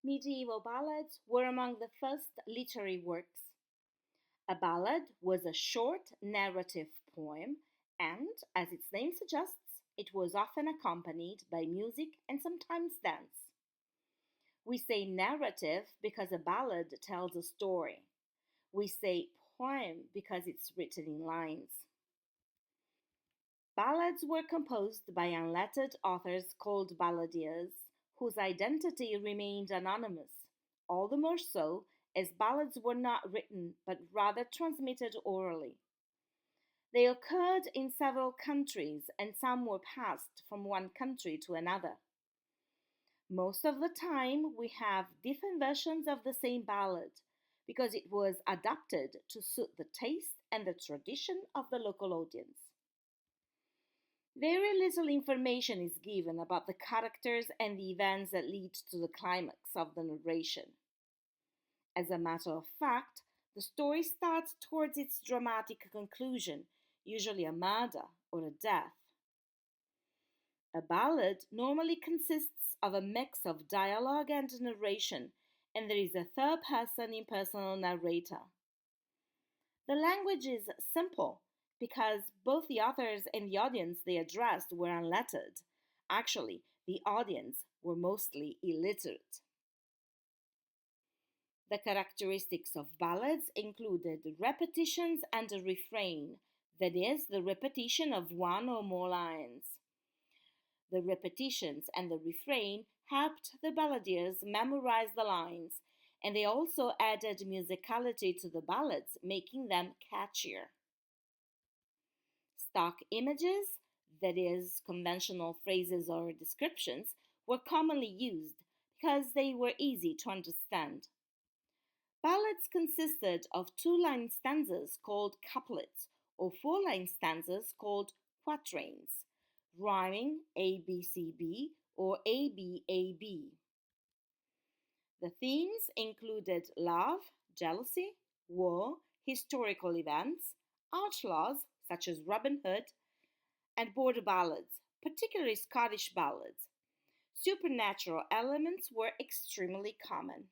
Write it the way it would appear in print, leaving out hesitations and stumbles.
Medieval ballads were among the first literary works. A ballad was a short narrative poem, and, as its name suggests, it was often accompanied by music and sometimes dance. We say narrative because a ballad tells a story. We say poem because it's written in lines. Ballads were composed by unlettered authors called balladeers, whose identity remained anonymous, all the more so as ballads were not written but rather transmitted orally. They occurred in several countries and some were passed from one country to another. Most of the time, we have different versions of the same ballad because it was adapted to suit the taste and the tradition of the local audience. Very little information is given about the characters and the events that lead to the climax of the narration. As a matter of fact, the story starts towards its dramatic conclusion, usually a murder or a death. A ballad normally consists of a mix of dialogue and narration, and there is a third person impersonal narrator. The language is simple because both the authors and the audience they addressed were unlettered. Actually, the audience were mostly illiterate. The characteristics of ballads included repetitions and a refrain, that is, the repetition of one or more lines. The repetitions and the refrain helped the balladeers memorize the lines, and they also added musicality to the ballads, making them catchier. Stock images, that is, conventional phrases or descriptions, were commonly used because they were easy to understand. Ballads consisted of two-line stanzas called couplets or four-line stanzas called quatrains, rhyming ABCB or ABAB. The themes included love, jealousy, war, historical events, outlaws such as Robin Hood, and border ballads, particularly Scottish ballads. Supernatural elements were extremely common.